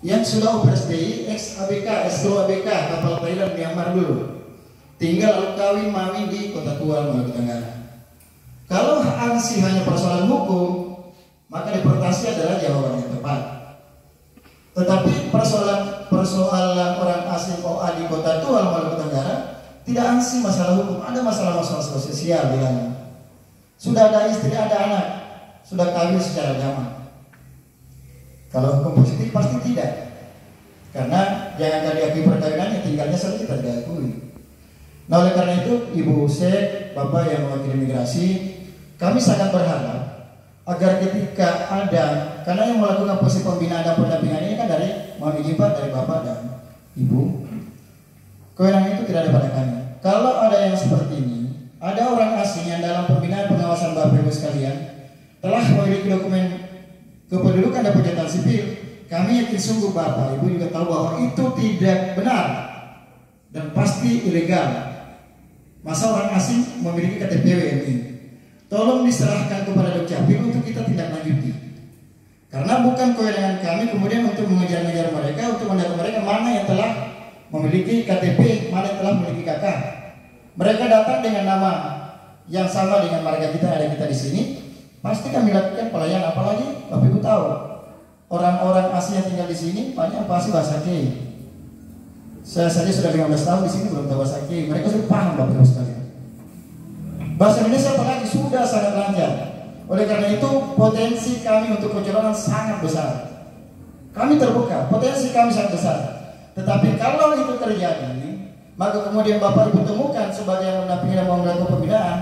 yang sudah OPSDI, ex ABK, ex ABK, kapal Thailand Myanmar dulu, tinggal lalu kawin mawin di Kota Tua, Maluku Tenggara. Kalau ansih hanya persoalan hukum, maka deportasi adalah jawaban yang tepat. Tetapi persoalan orang asing OA di Kota Tua, Maluku Tenggara tidak ansih masalah hukum, ada masalah-masalah sosial di dalam. Sudah ada istri, ada anak, sudah kawin secara agama. Kalau hukum positif pasti tidak, karena jangan diakui perkawinannya, tinggalnya saja tidak diakui. Nah, oleh karena itu, Ibu Sek, Bapak yang mewakili migrasi, kami sangat berharap agar ketika ada, karena yang melakukan posisi pembinaan dan pendampingan ini kan dari, mohon izin Pak, dari Bapak dan Ibu, kewenangan itu tidak ada pada kami. Kalau ada yang seperti ini, ada orang asing yang dalam pembinaan pengawasan Bapak Ibu sekalian telah memiliki dokumen kependudukan dan pencatatan sipil, kami yakin sungguh Bapak Ibu juga tahu bahwa itu tidak benar dan pasti ilegal. Masa orang asing memiliki KTP WNI? Tolong diserahkan kepada Dukcapil untuk kita tindak lanjuti. Karena bukan kewenangan kami kemudian untuk mengejar-ngejar mereka, untuk mendata mereka mana yang telah memiliki KTP, mana yang telah memiliki KK. Mereka datang dengan nama yang sama dengan marga kita, ada kita di sini. Pasti kami lakukan pelayanan, apalagi Bapak Ibu tahu orang-orang asing yang tinggal di sini banyak pasti bahasa K. Saya saja sudah 15 tahun di sini belum tahu bahasa K. Mereka sudah paham Bapak Ibu sekalian. Bahasa Indonesia apalagi sudah sangat lancar. Oleh karena itu potensi kami untuk kecurangan sangat besar. Kami terbuka, potensi kami sangat besar. Tetapi kalau itu terjadi, maka kemudian Bapak Ibu temukan sebagai yang mendampingi dan mau melakukan pembinaan,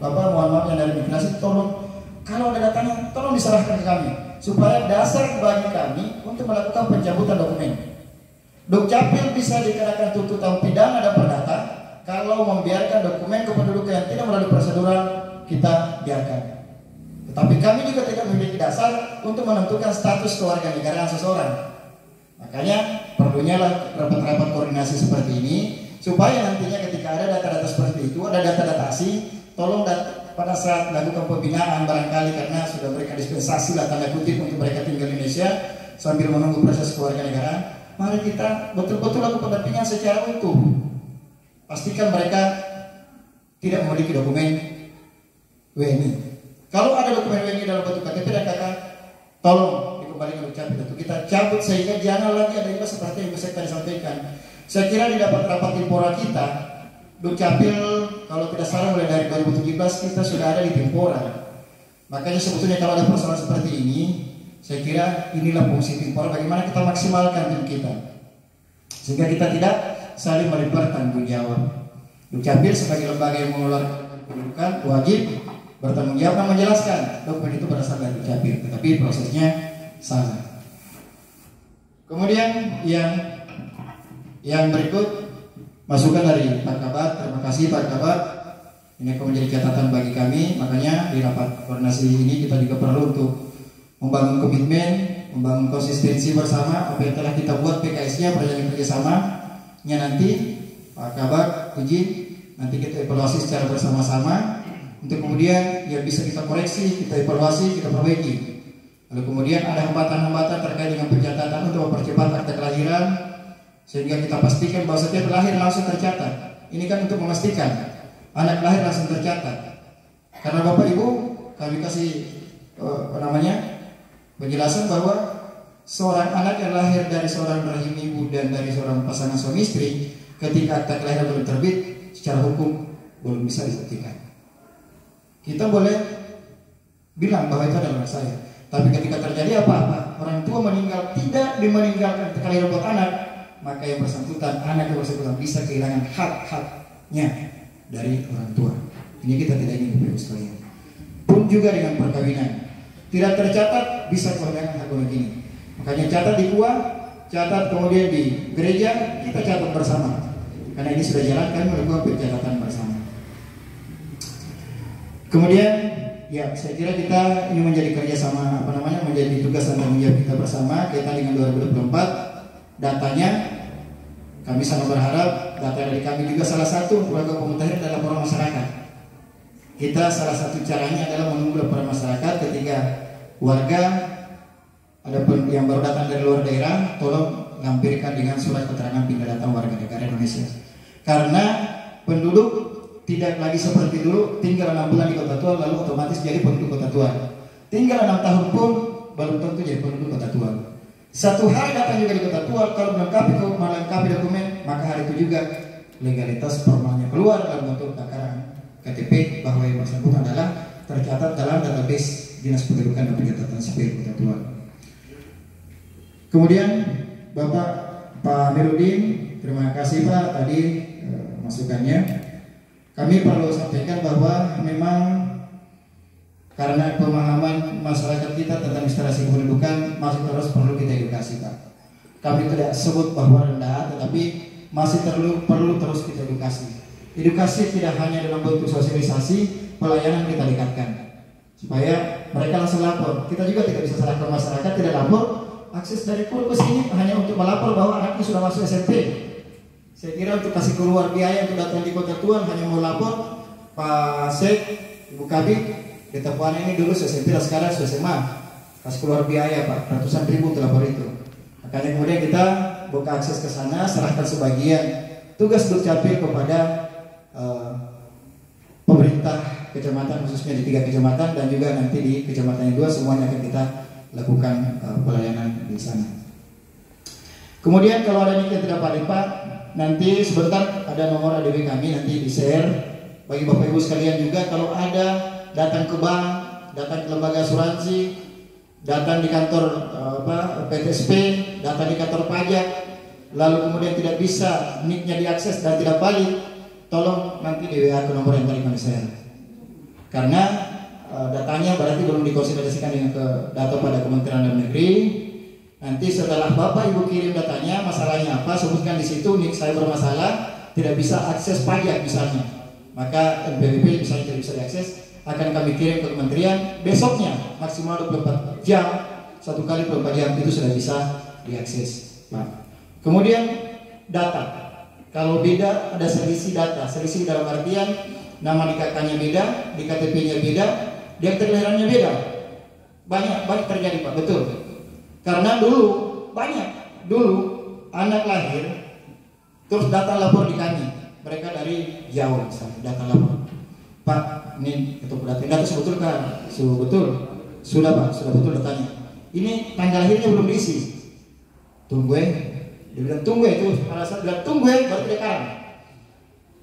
Bapak mohon maaf yang dari migrasi, tolong kalau ada datanya tolong diserahkan ke kami supaya dasar bagi kami untuk melakukan pencabutan dokumen. Dukcapil bisa dikenakan tuntutan pidana dan perdata kalau membiarkan dokumen kependudukan yang tidak melalui prosedural, kita biarkan. Tetapi kami juga tidak memiliki dasar untuk menentukan status kewarganegaraan seseorang. Makanya perlunya lah rapat-rapat koordinasi seperti ini supaya nantinya ketika ada data-data seperti itu, ada data-data asing, tolong pada saat melakukan pembinaan barangkali karena sudah memberikan dispensasi lah tanda kutip untuk mereka tinggal di Indonesia sambil menunggu proses kewarganegaraan, mari kita betul-betul lakukan pendampingan secara utuh. Pastikan mereka tidak memiliki dokumen WNI. Kalau ada dokumen WNI dalam bentuk KTP dan KK, tolong dikembalikan ke Dukcapil untuk kita cabut sehingga jangan lagi ada imbas seperti yang saya tadi sampaikan. Saya kira di rapat Timpora kita, Dukcapil kalau tidak salah mulai dari 2017 kita sudah ada di Timpora. Makanya sebetulnya kalau ada persoalan seperti ini, saya kira inilah fungsi Timpora, bagaimana kita maksimalkan tim kita sehingga kita tidak saling melempar tanggung jawab. Dukcapil sebagai lembaga yang mengeluarkan kependudukan wajib bertanggung jawab dan menjelaskan dokumen itu berasal dari Dukcapil, tetapi prosesnya sama. Kemudian yang berikut masukan dari Pak Kabat. Terima kasih Pak Kabat, ini akan menjadi catatan bagi kami. Makanya di rapat koordinasi ini kita juga perlu untuk membangun komitmen, membangun konsistensi bersama apa yang telah kita buat PKS-nya, perjanjian kerjasamanya. Nanti Pak Kabat izin nanti kita evaluasi secara bersama-sama untuk kemudian ya bisa kita koreksi, kita evaluasi, kita perbaiki. Lalu kemudian ada hambatan-hambatan terkait dengan pencatatan untuk mempercepat akta kelahiran sehingga kita pastikan bahwa setiap lahir langsung tercatat. Ini kan untuk memastikan anak lahir langsung tercatat. Karena Bapak Ibu kami kasih penjelasan bahwa seorang anak yang lahir dari seorang rahim ibu dan dari seorang pasangan suami istri, ketika akta kelahiran belum terbit, secara hukum belum bisa dibuktikan. Kita boleh bilang bahwa itu adalah saya, tapi ketika terjadi apa-apa, orang tua meninggal tidak meninggalkan akta kelahiran buat anak, maka yang bersangkutan, anak yang bersangkutan bisa kehilangan hak-haknya dari orang tua. Ini kita tidak ingin Bapak Ibu sekalian. Pun juga dengan perkawinan, tidak tercatat bisa kehilangan hak begini. Makanya catat di KUA, catat kemudian di gereja, kita catat bersama. Karena ini sudah jalan, kami melakukan pencatatan bersama. Kemudian, ya saya kira kita ini menjadi kerjasama menjadi tugas dan tanggung jawab kita bersama. Kita dengan 2024 datanya, kami sangat berharap data dari kami juga salah satu keluarga pemutahiran adalah laporan masyarakat. Kita salah satu caranya adalah menunggu laporan masyarakat ketika warga Adapun yang baru datang dari luar daerah, tolong lampirkan dengan surat keterangan pindah datang warga negara Indonesia. Karena penduduk tidak lagi seperti dulu tinggal 6 bulan di Kota Tua lalu otomatis jadi penduduk Kota Tua. Tinggal 6 tahun pun baru tentu jadi penduduk Kota Tua. Satu hari datang juga di Kota Tua, kalau melengkapi dokumen, maka hari itu juga legalitas formalnya keluar dalam bentuk takaran KTP bahwa yang bersangkutan adalah tercatat dalam database Dinas Pendudukan dan Pencatatan Sipil Kota Tua. Kemudian Bapak Pak Amiruddin, terima kasih Pak tadi masukannya. Kami perlu sampaikan bahwa memang karena pemahaman masyarakat kita tentang administrasi kependudukan masih terus perlu kita edukasi Pak. Kami tidak sebut bahwa rendah, tetapi masih perlu terus kita edukasi. Edukasi tidak hanya dalam bentuk sosialisasi, pelayanan kita tingkatkan supaya mereka langsung lapor. Kita juga tidak bisa salahkan masyarakat tidak lapor. Akses dari kursus ini hanya untuk melapor bahwa anaknya sudah masuk SMP. Saya kira untuk kasih keluar biaya untuk datang di Kota Tua hanya mau lapor Pak Sek, Ibu Kabit, Detapuan ini dulu SMP dan sekarang sudah SMA. Kasih keluar biaya Pak, ratusan ribu untuk lapor itu. Makanya kemudian kita buka akses ke sana, serahkan sebagian tugas Dukcapil kepada pemerintah kecamatan khususnya di 3 kecamatan dan juga nanti di kecamatan yang 2 semuanya akan kita lakukan pelayanan di sana. Kemudian kalau ada yang tidak valid Pak, nanti sebentar ada nomor ADW kami nanti di share bagi Bapak Ibu sekalian juga. Kalau ada datang ke bank, datang ke lembaga asuransi, datang di kantor PTSP, datang di kantor pajak, lalu kemudian tidak bisa NIK-nya diakses dan tidak valid, tolong nanti di WA ke nomor yang tadi kami share. Karena datanya berarti belum dikonsolidasikan dengan ke data pada Kementerian Dalam Negeri. Nanti setelah Bapak Ibu kirim datanya, masalahnya apa, sebutkan di situ NIK saya bermasalah, tidak bisa akses pajak misalnya, maka NPWP misalnya tidak bisa diakses, akan kami kirim ke kementerian. Besoknya maksimal 24 jam, 1 kali 24 jam itu sudah bisa diakses Pak. Kemudian data, kalau beda ada selisih data, selisih dalam artian nama di KK-nya beda, di KTP-nya beda, di akte kelahirannya beda. Banyak terjadi Pak, betul. Karena dulu anak lahir terus data lapor di kami, mereka dari Jawa misalnya, data lapor Pak, ini ketua data betul kan? Betul. Sudah Pak, sudah betul datanya. Ini tanggal lahirnya belum diisi. Tunggu dia bilang tunggu itu, alasan bilang tunggu berarti dia kalah.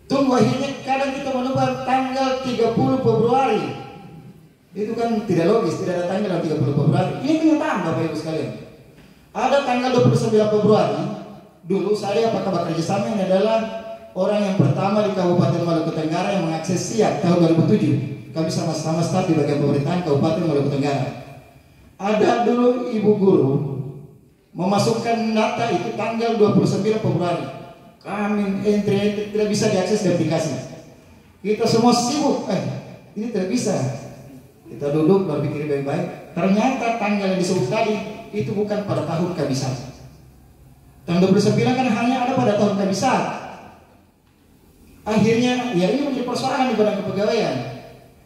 Tunggu akhirnya kadang kita menebak tanggal 30 Februari. Itu kan tidak logis, tidak ada tanggal 30 Februari. Ini kenyataan Bapak Ibu sekalian. Ada tanggal 29 Februari. Dulu saya bekerja sama, ini adalah orang yang pertama di Kabupaten Maluku Tenggara yang mengakses SIAK tahun 2007. Kami sama-sama staf di bagian pemerintahan Kabupaten Maluku Tenggara. Ada dulu ibu guru memasukkan data itu tanggal 29 Februari. Kami entry tidak bisa diakses di aplikasi. Kita semua sibuk, ini tidak bisa. Kita duduk berpikir baik-baik. Ternyata tanggal yang disebut tadi itu bukan pada tahun kabisat. Tanggal 29 kan hanya ada pada tahun kabisat. Akhirnya ya ini menjadi persoalan di Badan Kepegawaian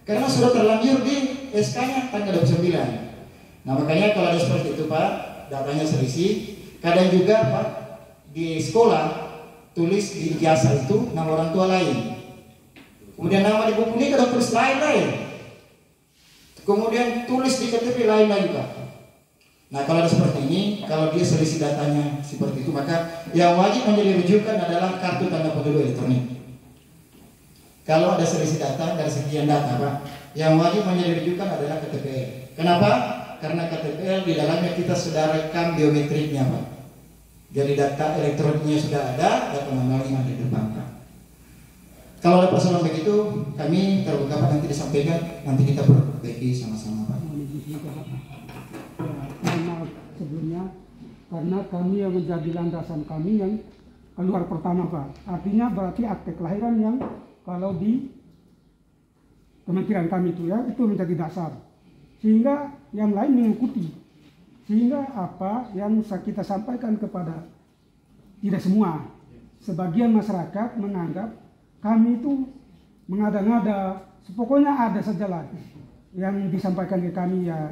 karena sudah terlanjur di SK-nya tanggal 29. Nah makanya kalau ada seperti itu Pak, datanya selisih. Kadang juga Pak di sekolah tulis di ijazah itu nama orang tua lain. Kemudian nama di buku ini kadang tulis lain-lain. Kemudian tulis di KTP lain lagi Pak. Nah kalau ada seperti ini, kalau dia selisih datanya seperti itu, maka yang wajib menjadi rujukan adalah kartu tanda penduduk elektronik. Kalau ada selisih data dari sekian data Pak, yang wajib menjadi rujukan adalah KTPL. Kenapa? Karena KTPL di dalamnya kita sudah rekam biometriknya Pak. Jadi data elektroniknya sudah ada, data manualnya ada di depan Pak. Kalau ada persoalan begitu, kami terbuka Pak, nanti disampaikan, nanti kita perbaiki sama-sama Pak. Sebelumnya, karena kami yang menjadi landasan kami yang keluar pertama Pak. Artinya berarti akte kelahiran yang kalau di kementerian kami itu ya, itu menjadi dasar. Sehingga yang lain mengikuti. Sehingga apa yang kita sampaikan kepada tidak semua, sebagian masyarakat menganggap kami itu mengada-ngada, pokoknya ada saja lah yang disampaikan ke kami ya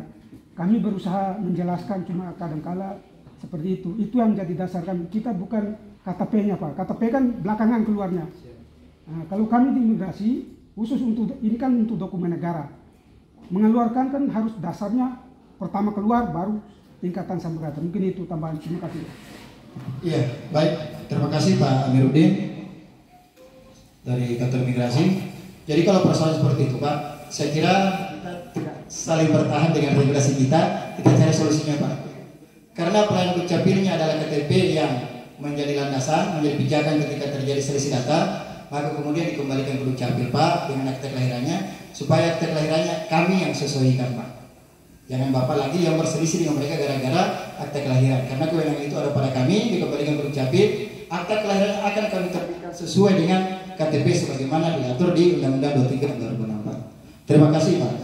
kami berusaha menjelaskan, cuma kadangkala seperti itu. Itu yang menjadi dasar kami. Kita bukan KTP-nya Pak. KTP kan belakangan keluarnya. Nah, kalau kami di imigrasi, khusus untuk ini kan untuk dokumen negara. Mengeluarkan kan harus dasarnya pertama keluar, baru tingkatan sampai kata. Mungkin itu tambahan. Terima kasih. Iya, baik. Terima kasih Pak Amiruddin dari kantor imigrasi. Jadi kalau persoalan seperti itu Pak, saya kira kita tidak saling bertahan dengan regulasi kita cari solusinya Pak. Karena pelayanan dukcapilnya adalah KTP yang menjadi landasan, menjadi pijakan ketika terjadi selisih data, maka kemudian dikembalikan ke dukcapil Pak dengan akte kelahirannya, supaya akte kelahirannya kami yang sesuaikan Pak. Jangan Bapak lagi yang berselisih dengan mereka gara-gara akte kelahiran, karena kewenangan itu ada pada kami, dikembalikan ke dukcapil. Akte kelahiran akan kami terbitkan sesuai dengan KTP sebagaimana diatur di Undang-Undang 23 tahun 2004. Terima kasih Pak.